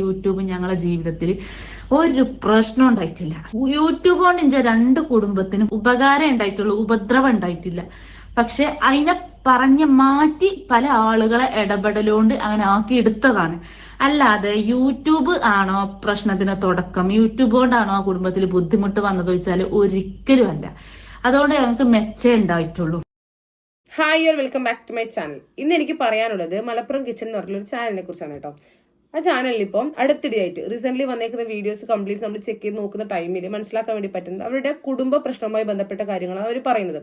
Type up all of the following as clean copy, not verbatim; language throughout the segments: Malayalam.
യൂട്യൂബ് ഞങ്ങളെ ജീവിതത്തിൽ ഒരു പ്രശ്നം ഉണ്ടായിട്ടില്ല. യൂട്യൂബ് കൊണ്ട് ഇഞ്ച 2 കുടുംബത്തിനും ഉപകാരം ഉണ്ടായിട്ടുള്ളൂ, ഉപദ്രവം ഉണ്ടായിട്ടില്ല. പക്ഷെ അതിനെ പറഞ്ഞ് മാറ്റി പല ആളുകളെ ഇടപെടലുകൊണ്ട് അങ്ങനെ ആക്കി എടുത്തതാണ്. അല്ലാതെ യൂട്യൂബ് ആണോ പ്രശ്നത്തിന് തുടക്കം, യൂട്യൂബ് കൊണ്ടാണോ ആ കുടുംബത്തിൽ ബുദ്ധിമുട്ട് വന്നത് ചോദിച്ചാൽ ഒരിക്കലും അല്ല. അതുകൊണ്ട് ഞങ്ങൾക്ക് മെച്ചേ ഉണ്ടായിട്ടുള്ളൂ. Hi welcome back to my channel. ഇന്ന് എനിക്ക് പറയാനുള്ളത് മലപ്പുറം കിച്ചൺ എന്ന് പറഞ്ഞൊരു ചാനലിനെ കുറിച്ചാണ് കേട്ടോ. ആ ചാനലിൽ ഇപ്പം അടുത്തിടെയായിട്ട് റീസെന്റ് വന്നേക്കുന്ന വീഡിയോസ് കംപ്ലീറ്റ് നമ്മൾ ചെക്ക് ചെയ്ത് നോക്കുന്ന ടൈമിൽ മനസ്സിലാക്കാൻ വേണ്ടി പറ്റുന്നത് അവരുടെ കുടുംബ പ്രശ്നവുമായി ബന്ധപ്പെട്ട കാര്യങ്ങളാണ് അവർ പറയുന്നത്.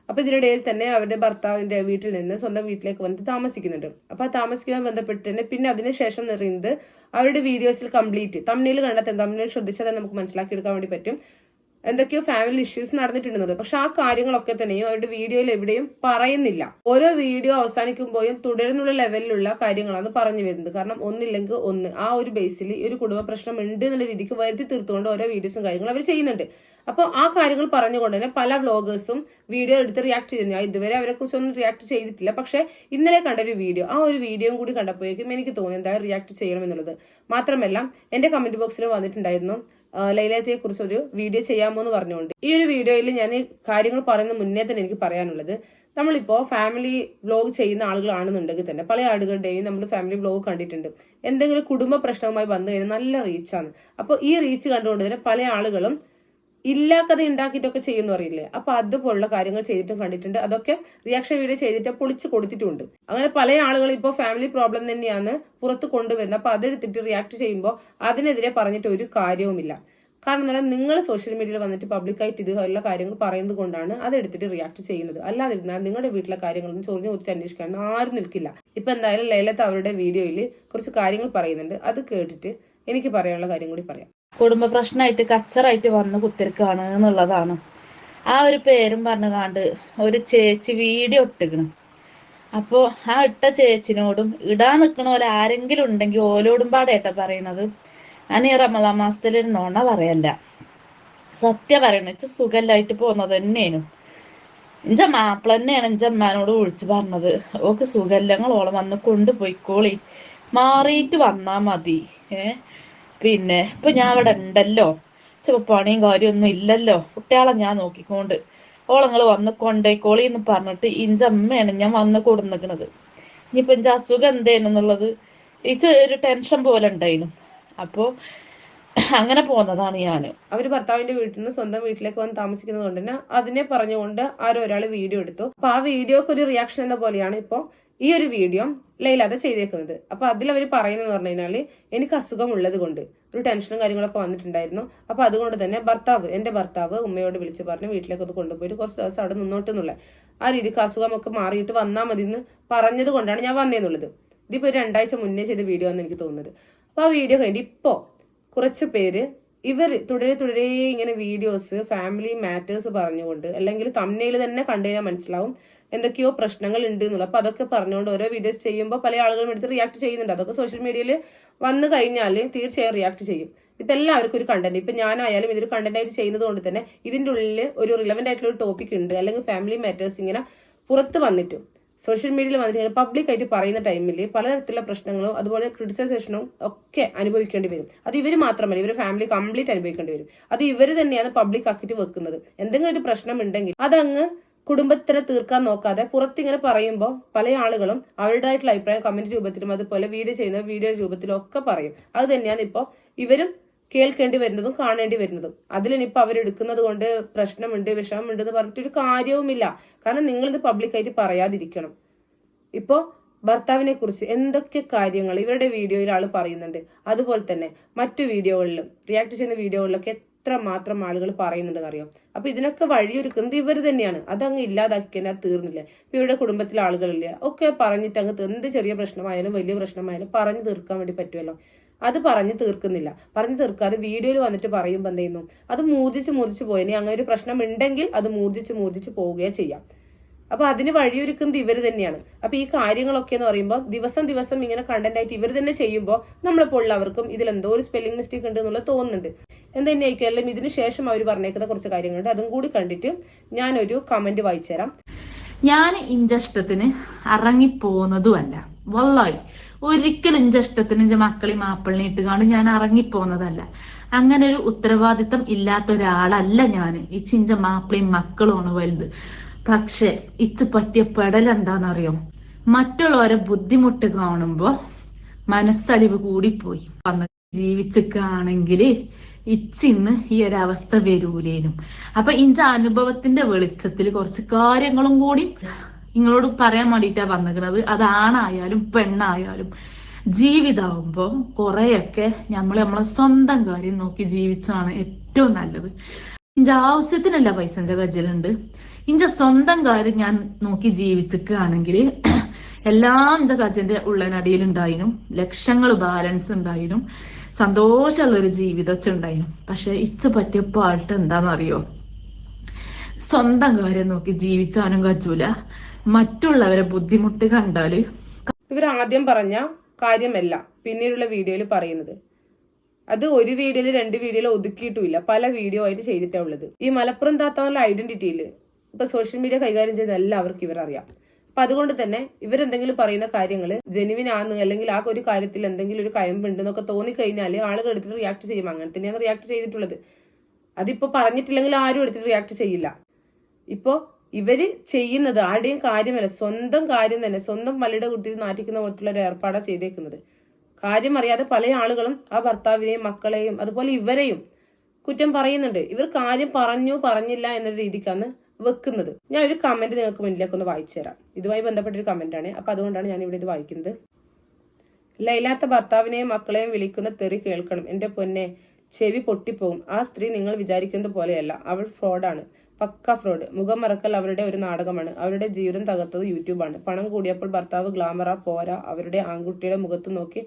അപ്പൊ ഇതിനിടയിൽ തന്നെ അവരുടെ ഭർത്താവിന്റെ വീട്ടിൽ നിന്ന് സ്വന്തം വീട്ടിലേക്ക് വന്നിട്ട് താമസിക്കുന്നുണ്ട്. അപ്പൊ ആ താമസിക്കുന്നതുമായി ബന്ധപ്പെട്ട് തന്നെ പിന്നെ അതിനുശേഷം നിറയുന്നത് അവരുടെ വീഡിയോസിൽ കംപ്ലീറ്റ് തമ്മിൽ കണ്ടെത്താൻ തമ്മിൽ ശ്രദ്ധിച്ചാൽ തന്നെ നമുക്ക് മനസ്സിലാക്കിയെടുക്കാൻ വേണ്ടി പറ്റും എന്തൊക്കെയോ ഫാമിലി ഇഷ്യൂസ് നടന്നിട്ടുണ്ടെന്നത്. പക്ഷെ ആ കാര്യങ്ങളൊക്കെ തന്നെയും അവരുടെ വീഡിയോയിൽ എവിടെയും പറയുന്നില്ല. ഓരോ വീഡിയോ അവസാനിക്കുമ്പോഴും തുടർന്നുള്ള ലെവലിലുള്ള കാര്യങ്ങളാണ് പറഞ്ഞു വരുന്നത്. കാരണം ഒന്നില്ലെങ്കിൽ ഒന്ന് ആ ഒരു ബേസിൽ ഒരു കുടുംബ പ്രശ്നം ഉണ്ട് എന്നുള്ള രീതിക്ക് വരുത്തി തീർത്തുകൊണ്ട് ഓരോ വീഡിയോസും കാര്യങ്ങളും അവർ ചെയ്യുന്നുണ്ട്. അപ്പോൾ ആ കാര്യങ്ങൾ പറഞ്ഞുകൊണ്ട് തന്നെ പല വ്ളോഗേഴ്സും വീഡിയോ എടുത്ത് റിയാക്ട് ചെയ്തു. ഞാൻ ഇതുവരെ അവരെ കുറിച്ചൊന്നും റിയാക്ട് ചെയ്തിട്ടില്ല. പക്ഷെ ഇന്നലെ കണ്ടൊരു വീഡിയോ, ആ ഒരു വീഡിയോയും കൂടി കണ്ടപ്പോഴേക്കും എനിക്ക് തോന്നി എന്തായാലും റിയാക്ട് ചെയ്യണം എന്നുള്ളത്. മാത്രമല്ല എന്റെ കമന്റ് ബോക്സിൽ വന്നിട്ടുണ്ടായിരുന്നു ലൈലയെ കുറിച്ച് ഒരു വീഡിയോ ചെയ്യാമോ എന്ന് പറഞ്ഞുകൊണ്ട്. ഈ ഒരു വീഡിയോയിൽ ഞാൻ കാര്യങ്ങൾ പറയുന്ന മുന്നേ തന്നെ എനിക്ക് പറയാനുള്ളത്, നമ്മളിപ്പോ ഫാമിലി വ്ലോഗ് ചെയ്യുന്ന ആളുകളാണെന്നുണ്ടെങ്കിൽ തന്നെ പല ആളുകളുടെയും നമ്മൾ ഫാമിലി വ്ലോഗ് കണ്ടിട്ടുണ്ട്. എന്തെങ്കിലും കുടുംബ പ്രശ്നവുമായി വന്നു കഴിഞ്ഞാൽ നല്ല റീച്ചാണ്. അപ്പോൾ ഈ റീച്ച് കണ്ടുകൊണ്ട് തന്നെ പല ആളുകളും ഇല്ലാ കഥ ഉണ്ടാക്കിയിട്ടൊക്കെ ചെയ്യുന്നു അറിയില്ലേ, അപ്പൊ അതുപോലുള്ള കാര്യങ്ങൾ ചെയ്തിട്ടും കണ്ടിട്ടുണ്ട്. അതൊക്കെ റിയാക്ഷൻ വീഡിയോ ചെയ്തിട്ട് പൊളിച്ച് കൊടുത്തിട്ടുണ്ട്. അങ്ങനെ പല ആളുകളും ഇപ്പോൾ ഫാമിലി പ്രോബ്ലം തന്നെയാണ് പുറത്ത് കൊണ്ടുവരുന്നത്. അപ്പൊ അതെടുത്തിട്ട് റിയാക്ട് ചെയ്യുമ്പോൾ അതിനെതിരെ പറഞ്ഞിട്ട് ഒരു കാര്യവുമില്ല. കാരണം എന്താ, നിങ്ങൾ സോഷ്യൽ മീഡിയയിൽ വന്നിട്ട് പബ്ലിക്കായിട്ട് ഇതുപോലുള്ള കാര്യങ്ങൾ പറയുന്നത് കൊണ്ടാണ് അതെടുത്തിട്ട് റിയാക്ട് ചെയ്യുന്നത്. അല്ലാതിരുന്നാൽ നിങ്ങളുടെ വീട്ടിലെ കാര്യങ്ങളൊന്നും ചൊറിഞ്ഞു കുറിച്ച് അന്വേഷിക്കാൻ ആരും നിൽക്കില്ല. ഇപ്പൊ എന്തായാലും ലൈലത്ത് അവരുടെ വീഡിയോയിൽ കുറച്ച് കാര്യങ്ങൾ പറയുന്നുണ്ട്. അത് കേട്ടിട്ട് എനിക്ക് പറയാനുള്ള കാര്യം കൂടി പറയാം. കുടുംബ പ്രശ്നമായിട്ട് കച്ചറായിട്ട് വന്ന് കുത്തിരിക്കാണ് എന്നുള്ളതാണ്. ആ ഒരു പേരും പറഞ്ഞു കാണ്ട് ഒരു ചേച്ചി വീഡിയോ ഇട്ടിക്കണം. അപ്പോൾ ആ ഇട്ട ചേച്ചിനോടും ഇടാൻ നിൽക്കണ പോലെ ആരെങ്കിലും ഉണ്ടെങ്കിൽ ഓലോടും പാടേട്ടാ പറയണത്. ഞാൻ ഈ റമദാൻ മാസത്തിലൊരു നുണ പറയല്ല, സത്യം പറയണ. ഇച്ച സുഖല്ലായിട്ട് പോകുന്നത് തന്നെയാണ്. ഇഞ്ച മാപ്പിള തന്നെയാണ് ഇഞ്ച അമ്മാനോട് വിളിച്ചു പറഞ്ഞത്, ഓക്ക് സുഖല്ലങ്ങളോളം വന്ന് കൊണ്ടുപോയിക്കോളി, മാറിയിട്ട് വന്നാ മതി. പിന്നെ ഇപ്പൊ ഞാൻ അവിടെ ഉണ്ടല്ലോ, ചില പണിയും കാര്യമൊന്നും ഇല്ലല്ലോ, കുട്ടികളെ ഞാൻ നോക്കിക്കൊണ്ട് ഓളങ്ങൾ വന്ന് കൊണ്ടേക്കോളി എന്ന് പറഞ്ഞിട്ട് ഇഞ്ചമ്മയാണ് ഞാൻ വന്ന് കൊടുന്നിക്കണത്. ഇനിയിപ്പൊ ഇഞ്ച അസുഖം എന്തേനെന്നുള്ളത് ഒരു ടെൻഷൻ പോലെ ഉണ്ടായിരുന്നു. അപ്പോ അങ്ങനെ പോന്നതാണ് ഞാൻ. അവര് ഭർത്താവിന്റെ വീട്ടിൽ നിന്ന് സ്വന്തം വീട്ടിലേക്ക് വന്ന് താമസിക്കുന്നത് കൊണ്ട് തന്നെ അതിനെ പറഞ്ഞുകൊണ്ട് ആരോ ഒരാൾ വീഡിയോ എടുത്തു. അപ്പൊ ആ വീഡിയോക്ക് ഒരു റിയാക്ഷൻ എന്ന പോലെയാണ് ഇപ്പോ ഈ ഒരു വീഡിയോ ലൈലാതെ ചെയ്തേക്കുന്നത്. അപ്പൊ അതിൽ അവർ പറയുന്നത് പറഞ്ഞു കഴിഞ്ഞാല് എനിക്ക് അസുഖം ഉള്ളത് കൊണ്ട് ഒരു ടെൻഷനും കാര്യങ്ങളൊക്കെ വന്നിട്ടുണ്ടായിരുന്നു. അപ്പൊ അതുകൊണ്ട് തന്നെ എന്റെ ഭർത്താവ് ഉമ്മയോട് വിളിച്ച് പറഞ്ഞ് വീട്ടിലേക്ക് ഒന്ന് കൊണ്ടുപോയിട്ട് കുറച്ച് ദിവസം അവിടെ നിന്നോട്ടെന്നുള്ള ആ രീതിക്ക് അസുഖമൊക്കെ മാറിയിട്ട് വന്നാൽ മതി എന്ന് പറഞ്ഞത് കൊണ്ടാണ് ഞാൻ വന്നേന്നുള്ളത്. ഇതിപ്പോ 2 ആഴ്ച മുന്നേ ചെയ്ത വീഡിയോ ആണെന്ന് എനിക്ക് തോന്നുന്നത്. അപ്പൊ ആ വീഡിയോ കഴിഞ്ഞിട്ട് ഇപ്പോ കുറച്ച് പേര് തുടരെ ഇങ്ങനെ വീഡിയോസ് ഫാമിലി മാറ്റേഴ്സ് പറഞ്ഞുകൊണ്ട്, അല്ലെങ്കിൽ തമ്മിൽ തന്നെ കണ്ടു കഴിഞ്ഞാൽ മനസ്സിലാവും എന്തൊക്കെയോ പ്രശ്നങ്ങൾ ഉണ്ട് എന്നുള്ളത്. അപ്പൊ അതൊക്കെ പറഞ്ഞുകൊണ്ട് ഓരോ വീഡിയോസ് ചെയ്യുമ്പോൾ പല ആളുകളും എടുത്ത് റിയാക്ട് ചെയ്യുന്നുണ്ട്. അതൊക്കെ സോഷ്യൽ മീഡിയയിൽ വന്നു കഴിഞ്ഞാൽ തീർച്ചയായും റിയാക്ട് ചെയ്യും. ഇപ്പൊ എല്ലാവർക്കും ഒരു കണ്ടന്റ്, ഇപ്പൊ ഞാനായാലും ഇതൊരു കണ്ടന്റ് ആയിട്ട് ചെയ്യുന്നത് കൊണ്ട് തന്നെ ഇതിന്റെ ഉള്ളിൽ ഒരു റിലവന്റ് ആയിട്ടുള്ള ഒരു ടോപ്പിക് ഉണ്ട്, അല്ലെങ്കിൽ ഫാമിലി മാറ്റേഴ്സ് ഇങ്ങനെ പുറത്ത് വന്നിട്ട് സോഷ്യൽ മീഡിയയിൽ വന്നിട്ട് പബ്ലിക് ആയിട്ട് പറയുന്ന ടൈമിൽ പലതരത്തിലുള്ള പ്രശ്നങ്ങളും അതുപോലെ ക്രിറ്റിസൈസേഷനും ഒക്കെ അനുഭവിക്കേണ്ടി വരും. അത് ഇവർ മാത്രമല്ല, ഇവർ ഫാമിലി കംപ്ലീറ്റ് അനുഭവിക്കേണ്ടി വരും. അത് ഇവർ തന്നെയാണ് പബ്ലിക് ആക്കിയിട്ട് വെക്കുന്നത്. എന്തെങ്കിലും ഒരു പ്രശ്നം ഉണ്ടെങ്കിൽ അതങ്ങ് കുടുംബത്തിനെ തീർക്കാൻ നോക്കാതെ പുറത്തിങ്ങനെ പറയുമ്പോൾ പല ആളുകളും അവരുടേതായിട്ടുള്ള അഭിപ്രായം കമന്റ് രൂപത്തിലും അതുപോലെ വീഡിയോ രൂപത്തിലും ഒക്കെ പറയും. അത് തന്നെയാണ് ഇപ്പോൾ ഇവരും കേൾക്കേണ്ടി വരുന്നതും കാണേണ്ടി വരുന്നതും. അതിലിനിപ്പോൾ അവരെടുക്കുന്നത് കൊണ്ട് പ്രശ്നമുണ്ട് വിഷമമുണ്ട് എന്ന് പറഞ്ഞിട്ടൊരു കാര്യവുമില്ല. കാരണം നിങ്ങളിത് പബ്ലിക്കായിട്ട് പറയാതിരിക്കണം. ഇപ്പോൾ ഭർത്താവിനെ കുറിച്ച് എന്തൊക്കെ കാര്യങ്ങൾ ഇവരുടെ വീഡിയോയിൽ ആൾ പറയുന്നുണ്ട്, അതുപോലെ തന്നെ മറ്റു വീഡിയോകളിലും റിയാക്ട് ചെയ്യുന്ന വീഡിയോകളിലൊക്കെ എത്ര മാത്രം ആളുകൾ പറയുന്നുണ്ടെന്ന് അറിയാം. അപ്പൊ ഇതിനൊക്കെ വഴിയൊരുക്കുന്നത് ഇവർ തന്നെയാണ്. അതങ്ങ് ഇല്ലാതാക്കിയാൽ തീർന്നില്ല. ഇപ്പൊ ഇവരുടെ കുടുംബത്തിലെ ആളുകളില്ല ഒക്കെ പറഞ്ഞിട്ട് അങ്ങ് എന്ത് ചെറിയ പ്രശ്നമായാലും വലിയ പ്രശ്നമായാലും പറഞ്ഞു തീർക്കാൻ വേണ്ടി പറ്റുമല്ലോ. അത് പറഞ്ഞു തീർക്കുന്നില്ല. പറഞ്ഞു തീർക്കാതെ വീഡിയോയിൽ വന്നിട്ട് പറയുമ്പോൾ എന്ത് ചെയ്യുന്നു, അത് മൂർജിച്ച് പോയി. അങ്ങനെ ഒരു പ്രശ്നം ഉണ്ടെങ്കിൽ അത് മൂർജിച്ച് പോവുകയോ ചെയ്യാം. അപ്പൊ അതിന് വഴിയൊരുക്കുന്നത് ഇവർ തന്നെയാണ്. അപ്പൊ ഈ കാര്യങ്ങളൊക്കെ എന്ന് പറയുമ്പോൾ ദിവസം ഇങ്ങനെ കണ്ടന്റ് ആയിട്ട് ഇവർ തന്നെ ചെയ്യുമ്പോൾ നമ്മളിപ്പോൾ ഉള്ളവർക്കും ഇതിൽ എന്തോ ഒരു സ്പെല്ലിംഗ് മിസ്റ്റേക്ക് ഉണ്ട് എന്നുള്ളത് തോന്നുന്നുണ്ട്. എന്തെന്നെയായിരിക്കും ഇതിന് ശേഷം അവർ പറഞ്ഞേക്കുന്ന കുറച്ച് കാര്യങ്ങളുണ്ട്. അതും കൂടി കണ്ടിട്ട് ഞാനൊരു കമന്റ് വായിച്ചു തരാം. ഞാൻ ഇഞ്ചഷ്ടത്തിന് ഇറങ്ങിപ്പോന്നതുമല്ല, വല്ലായി ഒരിക്കലും ഇഞ്ച ഇഷ്ടത്തിന് ഇഞ്ച മക്കളെയും മാപ്പിളിനെ ഇട്ടുകാണ്ട് ഞാൻ ഇറങ്ങിപ്പോന്നതല്ല. അങ്ങനെ ഒരു ഉത്തരവാദിത്തം ഇല്ലാത്ത ഒരാളല്ല ഞാൻ. ഈ ചിഞ്ച മാപ്പിളയും മക്കളുമാണ് വലുത്. പക്ഷെ ഇച്ച് പറ്റിയ പെടലെന്താന്നറിയോ? മറ്റുള്ളവരെ ബുദ്ധിമുട്ട് കാണുമ്പോ മനസ്സലിവ് കൂടിപ്പോയി. വന്ന് ജീവിച്ചിക്കാണെങ്കിൽ ഇച്ചിന്ന് ഈ ഒരവസ്ഥ വരൂലേനും. അപ്പൊ ഇഞ്ച അനുഭവത്തിന്റെ വെളിച്ചത്തിൽ കുറച്ച് കാര്യങ്ങളും കൂടി നിങ്ങളോട് പറയാൻ വേണ്ടിയിട്ടാ വന്നിരിക്കുന്നത്. അതാണായാലും പെണ്ണായാലും ജീവിതമാകുമ്പോ കുറെയൊക്കെ നമ്മളെ സ്വന്തം കാര്യം നോക്കി ജീവിച്ചാണ് ഏറ്റവും നല്ലത്. ഇഞ്ച ആവശ്യത്തിനല്ല പൈസ ഇഞ്ച കജ്ജലുണ്ട്. ഇഞ്ച സ്വന്തം കാര്യം ഞാൻ നോക്കി ജീവിച്ചിക്കുകയാണെങ്കിൽ എല്ലാം ഇഞ്ച കജ്ജന്റെ ഉള്ളനടിയിൽ ഉണ്ടായിരുന്നു. ലക്ഷങ്ങൾ ബാലൻസ് ഉണ്ടായിരുന്നു. സന്തോഷമുള്ള ഒരു ജീവിതം ഉണ്ടായിരുന്നു. പക്ഷെ ഇച്ച പറ്റിയ പാട്ട് എന്താണെന്നറിയോ? സ്വന്തം കാര്യം നോക്കി ജീവിച്ചാനും കജൂല, മറ്റുള്ളവരെ ബുദ്ധിമുട്ട് കണ്ടാല്. ഇവർ ആദ്യം പറഞ്ഞ കാര്യമല്ല പിന്നീടുള്ള വീഡിയോയിൽ പറയുന്നത്. അത് ഒരു വീഡിയോയിൽ 2 വീഡിയോയിൽ ഒതുക്കിയിട്ടുമില്ല, പല വീഡിയോ ആയിട്ട് ചെയ്തിട്ടാ ഉള്ളത്. ഈ മലപ്പുറം താത്താന്നുള്ള ഐഡന്റിറ്റിയിൽ ഇപ്പൊ സോഷ്യൽ മീഡിയ കൈകാര്യം ചെയ്ത എല്ലാവർക്കും ഇവരറിയാം. അപ്പൊ അതുകൊണ്ട് തന്നെ ഇവരെന്തെങ്കിലും പറയുന്ന കാര്യങ്ങൾ ജെനുവിൻ ആണെന്ന്, അല്ലെങ്കിൽ ആ ഒരു കാര്യത്തിൽ എന്തെങ്കിലും ഒരു കയമ്പുണ്ടെന്നൊക്കെ തോന്നിക്കഴിഞ്ഞാൽ ആളുകൾ എടുത്തിട്ട് റിയാക്ട് ചെയ്യും. അങ്ങനെ തന്നെയാണ് റിയാക്ട് ചെയ്തിട്ടുള്ളത്. അതിപ്പോ പറഞ്ഞിട്ടില്ലെങ്കിൽ ആരും എടുത്തിട്ട് റിയാക്ട് ചെയ്യില്ല. ഇപ്പോ ഇവര് ചെയ്യുന്നത് ആരുടെയും കാര്യമല്ല, സ്വന്തം കാര്യം തന്നെ, സ്വന്തം വലയുടെ കുട്ടി നാട്ടിക്കുന്ന പോലത്തുള്ള ഒരു ഏർപ്പാടാണ് ചെയ്തേക്കുന്നത്. കാര്യം അറിയാതെ പല ആളുകളും ആ ഭർത്താവിനെയും മക്കളെയും അതുപോലെ ഇവരെയും കുറ്റം പറയുന്നുണ്ട്. ഇവർ കാര്യം പറഞ്ഞില്ല എന്നൊരു രീതിക്കാണ് വെക്കുന്നത്. ഞാൻ ഒരു കമന്റ് നിങ്ങൾക്ക് മുന്നിലേക്ക് ഒന്ന് വായിച്ചു തരാം. ഇതുമായി ബന്ധപ്പെട്ടൊരു കമന്റ് ആണ്. അപ്പൊ അതുകൊണ്ടാണ് ഞാൻ ഇവിടെ ഇത് വായിക്കുന്നത്. ലൈലാത്ത ഭർത്താവിനെയും മക്കളെയും വിളിക്കുന്ന തെറി കേൾക്കണം. എന്റെ പൊന്നെ, ചെവി പൊട്ടിപ്പോകും. ആ സ്ത്രീ നിങ്ങൾ വിചാരിക്കുന്നത് പോലെയല്ല. അവൾ ഫ്രോഡാണ്, പക്ക ഫ്രോഡ്. മുഖം മറക്കൽ അവരുടെ ഒരു നാടകമാണ്. അവരുടെ ജീവിതം തകർത്തത് യൂട്യൂബാണ്. പണം കൂടിയപ്പോൾ ഭർത്താവ് ഗ്ലാമറ പോരാ, അവരുടെ ആൺകുട്ടിയുടെ മുഖത്ത് നോക്കി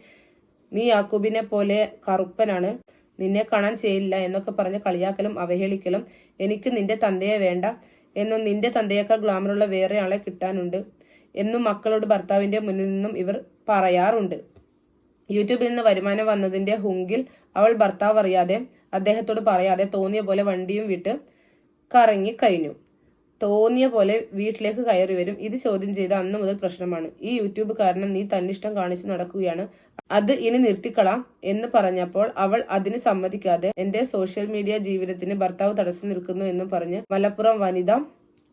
നീ യാക്കൂബിനെ പോലെ കറുപ്പനാണ്, നിന്നെ കാണാൻ ചെയ്യില്ല എന്നൊക്കെ പറഞ്ഞ് കളിയാക്കലും അവഹേളിക്കലും. എനിക്ക് നിന്റെ തന്തയെ വേണ്ട എന്നും നിന്റെ തന്തയേക്കാൾ ഗ്ലാമറുള്ള വേറെ ആളെ കിട്ടാനുണ്ട് എന്നും മക്കളോട് ഭർത്താവിന്റെ മുന്നിൽ നിന്നും ഇവർ പറയാറുണ്ട്. യൂട്യൂബിൽ നിന്ന് വരുമാനം വന്നതിന്റെ ഹുങ്കിൽ അവൾ ഭർത്താവ് അറിയാതെ അദ്ദേഹത്തോട് പറയാതെ തോന്നിയ പോലെ വണ്ടിയും വിട്ട് കറങ്ങി കഴിഞ്ഞു. തോന്നിയ പോലെ വീട്ടിലേക്ക് കയറി വരും. ഇത് ചോദ്യം ചെയ്ത അന്ന് മുതൽ പ്രശ്നമാണ്. ഈ യൂട്യൂബ് കാരണം നീ തന്നിഷ്ടം കാണിച്ചു നടക്കുകയാണ്, അത് ഇനി നിർത്തിക്കളാം എന്ന് പറഞ്ഞപ്പോൾ അവൾ അതിന് സമ്മതിക്കാതെ എന്റെ സോഷ്യൽ മീഡിയ ജീവിതത്തിന് ഭർത്താവ് തടസ്സം നിൽക്കുന്നു എന്നും പറഞ്ഞ് മലപ്പുറം വനിതാ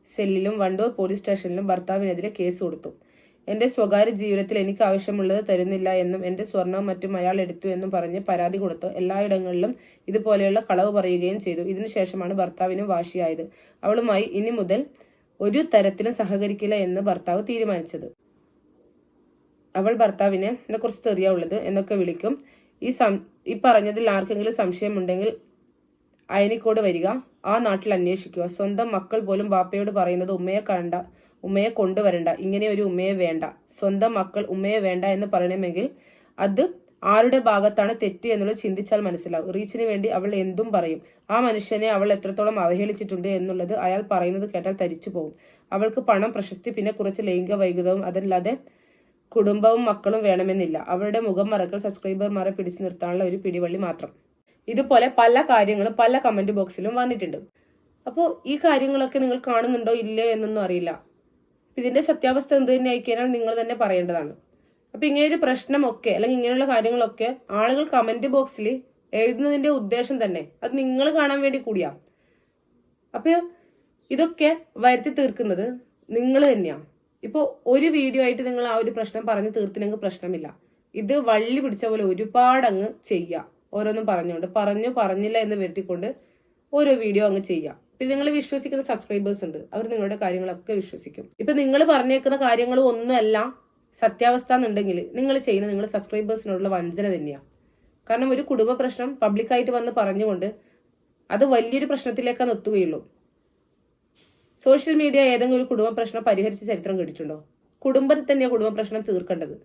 സെല്ലിലും വണ്ടൂർ പോലീസ് സ്റ്റേഷനിലും ഭർത്താവിനെതിരെ കേസ് കൊടുത്തു. എന്റെ സ്വകാര്യ ജീവിതത്തിൽ എനിക്ക് ആവശ്യമുള്ളത് തരുന്നില്ല എന്നും എന്റെ സ്വർണവും മറ്റും അയാൾ എടുത്തു എന്നും പറഞ്ഞ് പരാതി കൊടുത്തു. എല്ലായിടങ്ങളിലും ഇതുപോലെയുള്ള കളവ് പറയുകയും ചെയ്തു. ഇതിനുശേഷമാണ് ഭർത്താവിനും വാശിയായത്. അവളുമായി ഇനി മുതൽ ഒരു തരത്തിലും സഹകരിക്കില്ല എന്ന് ഭർത്താവ് തീരുമാനിച്ചത്. അവൾ ഭർത്താവിനെ എന്നെ കുറിച്ച് തെറിയാ ഉള്ളത് എന്നൊക്കെ വിളിക്കും. ഈ പറഞ്ഞതിൽ ആർക്കെങ്കിലും സംശയമുണ്ടെങ്കിൽ അയനിക്കോട് വരിക, ആ നാട്ടിൽ അന്വേഷിക്കുക. സ്വന്തം മക്കൾ പോലും ബാപ്പയോട് പറയുന്നത് ഉമ്മയെ കൊണ്ടുവരണ്ട, ഇങ്ങനെ ഒരു ഉമ്മയെ വേണ്ട. സ്വന്തം മക്കൾ ഉമ്മയെ വേണ്ട എന്ന് പറയണമെങ്കിൽ അത് ആരുടെ ഭാഗത്താണ് തെറ്റ് എന്നുള്ളത് ചിന്തിച്ചാൽ മനസ്സിലാവും. റീച്ചിന് വേണ്ടി അവൾ എന്തും പറയും. ആ മനുഷ്യനെ അവൾ എത്രത്തോളം അവഹേളിച്ചിട്ടുണ്ട് എന്നുള്ളത് അയാൾ പറയുന്നത് കേട്ടാൽ തരിച്ചു പോകും. അവൾക്ക് പണം, പ്രശസ്തി, പിന്നെ കുറച്ച് ലൈംഗിക വൈകൃതവും, അതല്ലാതെ കുടുംബവും മക്കളും വേണമെന്നില്ല. അവളുടെ മുഖം മറക്കൽ സബ്സ്ക്രൈബർമാരെ പിടിച്ചു നിർത്താനുള്ള ഒരു പിടിവള്ളി മാത്രം. ഇതുപോലെ പല കാര്യങ്ങളും പല കമന്റ് ബോക്സിലും വന്നിട്ടുണ്ട്. അപ്പോൾ ഈ കാര്യങ്ങളൊക്കെ നിങ്ങൾ കാണുന്നുണ്ടോ ഇല്ലയോ എന്നൊന്നും അറിയില്ല. ഇതിന്റെ സത്യാവസ്ഥ എന്ത് തന്നെ ആയിക്കഴിഞ്ഞാൽ നിങ്ങൾ തന്നെ പറയേണ്ടതാണ്. അപ്പൊ ഇങ്ങനെ ഒരു പ്രശ്നമൊക്കെ അല്ലെങ്കിൽ ഇങ്ങനെയുള്ള കാര്യങ്ങളൊക്കെ ആളുകൾ കമന്റ് ബോക്സിൽ എഴുതുന്നതിന്റെ ഉദ്ദേശം തന്നെ അത് നിങ്ങൾ കാണാൻ വേണ്ടി കൂടിയാ. അപ്പൊ ഇതൊക്കെ വരുത്തി തീർക്കുന്നത് നിങ്ങൾ തന്നെയാണ്. ഇപ്പോൾ ഒരു വീഡിയോ ആയിട്ട് നിങ്ങൾ ആ ഒരു പ്രശ്നം പറഞ്ഞു തീർത്തിനെങ്കിൽ പ്രശ്നമില്ല. ഇത് വള്ളി പിടിച്ച പോലെ ഒരുപാട് അങ്ങ് ചെയ്യാം. ഓരോന്നും പറഞ്ഞില്ല എന്ന് വരുത്തിക്കൊണ്ട് ഓരോ വീഡിയോ അങ്ങ് ചെയ്യാം. പിന്നെ നിങ്ങൾ വിശ്വസിക്കുന്ന സബ്സ്ക്രൈബേഴ്സ് ഉണ്ട്, അവർ നിങ്ങളുടെ കാര്യങ്ങളൊക്കെ വിശ്വസിക്കും. ഇപ്പൊ നിങ്ങൾ പറഞ്ഞേക്കുന്ന കാര്യങ്ങളും ഒന്നുമല്ല സത്യാവസ്ഥ എന്നുണ്ടെങ്കിൽ നിങ്ങൾ ചെയ്യുന്ന നിങ്ങളുടെ സബ്സ്ക്രൈബേഴ്സിനോടുള്ള വഞ്ചന തന്നെയാണ്. കാരണം ഒരു കുടുംബ പ്രശ്നം പബ്ലിക്കായിട്ട് വന്ന് പറഞ്ഞുകൊണ്ട് അത് വലിയൊരു പ്രശ്നത്തിലേക്കാണ് എത്തുകയുള്ളൂ. സോഷ്യൽ മീഡിയ ഏതെങ്കിലും ഒരു കുടുംബ പ്രശ്നം പരിഹരിച്ച ചരിത്രം കേട്ടിട്ടുണ്ടോ? കുടുംബത്തിൽ തന്നെയാണ് കുടുംബ പ്രശ്നം തീർക്കേണ്ടത്.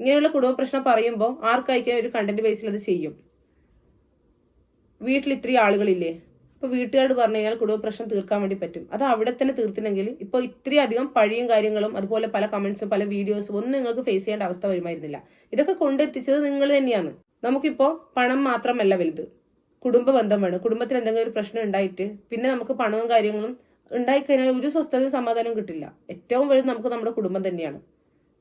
ഇങ്ങനെയുള്ള കുടുംബ പ്രശ്നം പറയുമ്പോൾ ആർക്കായിക്കാൻ ഒരു കണ്ടന്റ് ബേസിൽ അത് ചെയ്യും. വീട്ടിൽ ഇത്രയും ആളുകളില്ലേ, ഇപ്പൊ വീട്ടുകാരോട് പറഞ്ഞു കഴിഞ്ഞാൽ കുടുംബ പ്രശ്നം തീർക്കാൻ വേണ്ടി പറ്റും. അത് അവിടെ തന്നെ തീർത്തില്ലെങ്കിൽ ഇപ്പൊ ഇത്രയും അധികം പഴിയും കാര്യങ്ങളും അതുപോലെ പല കമന്റ്സും പല വീഡിയോസും ഒന്നും നിങ്ങൾക്ക് ഫേസ് ചെയ്യേണ്ട അവസ്ഥ വരുമായിരുന്നില്ല. ഇതൊക്കെ കൊണ്ടെത്തിച്ചത് നിങ്ങൾ തന്നെയാണ്. നമുക്കിപ്പോ പണം മാത്രമല്ല വലുത്, കുടുംബ ബന്ധം വേണം. കുടുംബത്തിൽ എന്തെങ്കിലും ഒരു പ്രശ്നം ഉണ്ടായിട്ട് പിന്നെ നമുക്ക് പണവും കാര്യങ്ങളും ഉണ്ടായിക്കഴിഞ്ഞാൽ ഒരു സ്വസ്ഥതയും സമാധാനവും കിട്ടില്ല. ഏറ്റവും വലുത് നമുക്ക് നമ്മുടെ കുടുംബം തന്നെയാണ്.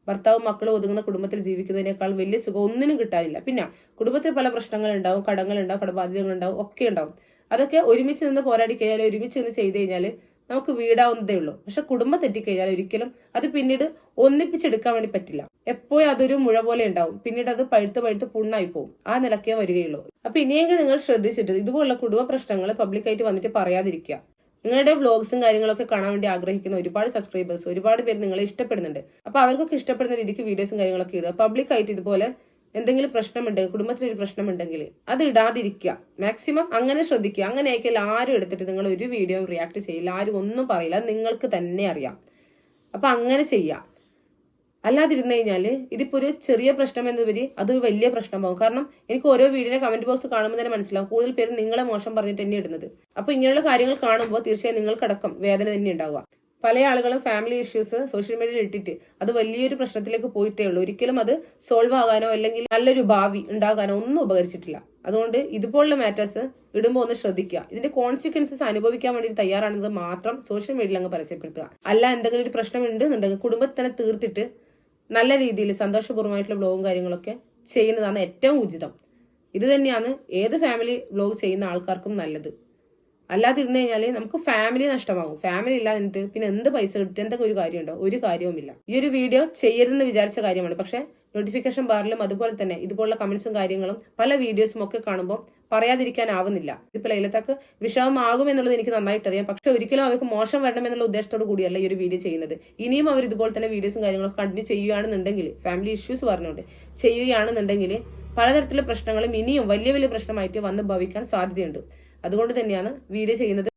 ഭർത്താവും മക്കളും ഒതുങ്ങുന്ന കുടുംബത്തിൽ ജീവിക്കുന്നതിനേക്കാൾ വലിയ സുഖം ഒന്നിനും കിട്ടാനില്ല. പിന്നെ കുടുംബത്തിൽ പല പ്രശ്നങ്ങളുണ്ടാവും, കടങ്ങളുണ്ടാവും, കടബാധ്യതകളുണ്ടാവും, ഒക്കെ ഉണ്ടാവും. അതൊക്കെ ഒരുമിച്ച് നിന്ന് പോരാടി കഴിഞ്ഞാൽ, ഒരുമിച്ച് നിന്ന് ചെയ്ത് കഴിഞ്ഞാൽ നമുക്ക് വീടാവുന്നതേ ഉള്ളൂ. പക്ഷെ കുടുംബം തെറ്റിക്കഴിഞ്ഞാൽ ഒരിക്കലും അത് പിന്നീട് ഒന്നിപ്പിച്ചെടുക്കാൻ വേണ്ടി പറ്റില്ല. എപ്പോഴും അതൊരു മുഴ പോലെ ഉണ്ടാവും. പിന്നീട് അത് പഴുത്ത് പുണ്ണായി പോകും. ആ നിലക്കേ വരികയുള്ളൂ. അപ്പൊ ഇനിയെങ്കിലും നിങ്ങൾ ശ്രദ്ധിച്ചിട്ട് ഇതുപോലുള്ള കുടുംബ പ്രശ്നങ്ങൾ പബ്ലിക്കായിട്ട് വന്നിട്ട് പറയാതിരിക്കുക. നിങ്ങളുടെ വ്ലോഗ്സും കാര്യങ്ങളൊക്കെ കാണാൻ വേണ്ടി ആഗ്രഹിക്കുന്ന ഒരുപാട് സബ്സ്ക്രൈബേഴ്സ്, ഒരുപാട് പേര് നിങ്ങളെ ഇഷ്ടപ്പെടുന്നുണ്ട്. അപ്പൊ അവർക്കൊക്കെ ഇഷ്ടപ്പെടുന്ന രീതിക്ക് വീഡിയോസും കാര്യങ്ങളൊക്കെ ഇടുക. പബ്ലിക്കായിട്ട് ഇതുപോലെ എന്തെങ്കിലും പ്രശ്നമുണ്ടെങ്കിൽ, കുടുംബത്തിലൊരു പ്രശ്നമുണ്ടെങ്കിൽ അത് ഇടാതിരിക്കുക. മാക്സിമം അങ്ങനെ ശ്രദ്ധിക്കുക. അങ്ങനെ ആയിരിക്കും ആരും എടുത്തിട്ട് നിങ്ങൾ ഒരു വീഡിയോ റിയാക്ട് ചെയ്യില്ല, ആരും ഒന്നും പറയില്ല, നിങ്ങൾക്ക് തന്നെ അറിയാം. അപ്പൊ അങ്ങനെ ചെയ്യാം. അല്ലാതിരുന്നു കഴിഞ്ഞാല് ഇതിപ്പോ ഒരു ചെറിയ പ്രശ്നം എന്നതുപരി അത് വലിയ പ്രശ്നമാകും. കാരണം എനിക്ക് ഓരോ വീഡിയോയുടെ കമന്റ് ബോക്സ് കാണുമ്പോൾ തന്നെ മനസ്സിലാവും കൂടുതൽ പേര് നിങ്ങളെ മോശം പറഞ്ഞിട്ട് തന്നെ ഇടുന്നത്. അപ്പൊ ഇങ്ങനെയുള്ള കാര്യങ്ങൾ കാണുമ്പോൾ തീർച്ചയായും നിങ്ങൾക്കടക്കം വേദന തന്നെ ഉണ്ടാവുക. പല ആളുകളും ഫാമിലി ഇഷ്യൂസ് സോഷ്യൽ മീഡിയയിൽ ഇട്ടിട്ട് അത് വലിയൊരു പ്രശ്നത്തിലേക്ക് പോയിട്ടേ ഉള്ളൂ. ഒരിക്കലും അത് സോൾവ് ആകാനോ അല്ലെങ്കിൽ നല്ലൊരു ഭാവി ഉണ്ടാകാനോ ഒന്നും ഉപകരിച്ചിട്ടില്ല. അതുകൊണ്ട് ഇതുപോലുള്ള മാറ്റേഴ്സ് ഇടുമ്പോൾ ഒന്ന് ശ്രദ്ധിക്കുക. ഇതിന്റെ കോൺസിക്വൻസസ് അനുഭവിക്കാൻ വേണ്ടി തയ്യാറാണെന്നത് മാത്രം സോഷ്യൽ മീഡിയയിൽ അങ്ങ് പരസ്യപ്പെടുത്തുക. അല്ല എന്തെങ്കിലും ഒരു പ്രശ്നം ഉണ്ടെന്നുണ്ടെങ്കിൽ കുടുംബത്തിൽ തന്നെ തീർത്തിട്ട് നല്ല രീതിയിൽ സന്തോഷപൂർവ്വമായിട്ടുള്ള വ്ലോഗും കാര്യങ്ങളൊക്കെ ചെയ്യുന്നതാണ് ഏറ്റവും ഉചിതം. ഇത് തന്നെയാണ് ഏത് ഫാമിലി വ്ലോഗ് ചെയ്യുന്ന ആൾക്കാർക്കും നല്ലത്. അല്ലാതിരുന്നു കഴിഞ്ഞാൽ നമുക്ക് ഫാമിലി നഷ്ടമാകും. ഫാമിലി ഇല്ലാതിട്ട് പിന്നെ എന്ത് പൈസ കിട്ടും, എന്തൊക്കെ ഒരു കാര്യമുണ്ടോ? ഒരു കാര്യവുമില്ല. ഈ ഒരു വീഡിയോ ചെയ്യരുതെന്ന് വിചാരിച്ച കാര്യമാണ്. പക്ഷെ നോട്ടിഫിക്കേഷൻ ബാറിലും അതുപോലെ തന്നെ ഇതുപോലുള്ള കമന്റ്സും കാര്യങ്ങളും പല വീഡിയോസും ഒക്കെ കാണുമ്പോൾ പറയാതിരിക്കാനാവുന്നില്ല. ഇതിപ്പോൾ ലൈലത്താക്ക് വിഷമമാകും എന്നുള്ളത് എനിക്ക് നന്നായിട്ട് അറിയാം. പക്ഷെ ഒരിക്കലും അവർക്ക് മോശം വരണം എന്നുള്ള ഉദ്ദേശത്തോടു കൂടിയല്ല ഈ ഒരു വീഡിയോ ചെയ്യുന്നത്. ഇനിയും അവർ ഇതുപോലെ തന്നെ വീഡിയോസും കാര്യങ്ങളൊക്കെ കണ്ടിന്യൂ ചെയ്യുകയാണെന്നുണ്ടെങ്കിൽ, ഫാമിലി ഇഷ്യൂസ് പറഞ്ഞുകൊണ്ട് ചെയ്യുകയാണെന്നുണ്ടെങ്കിൽ പലതരത്തിലുള്ള പ്രശ്നങ്ങളും ഇനിയും വലിയ വലിയ പ്രശ്നമായിട്ട് വന്ന് ഭവിക്കാൻ സാധ്യതയുണ്ട്. അതുകൊണ്ട് തന്നെയാണ് വീഡിയോ ചെയ്യുന്നത്.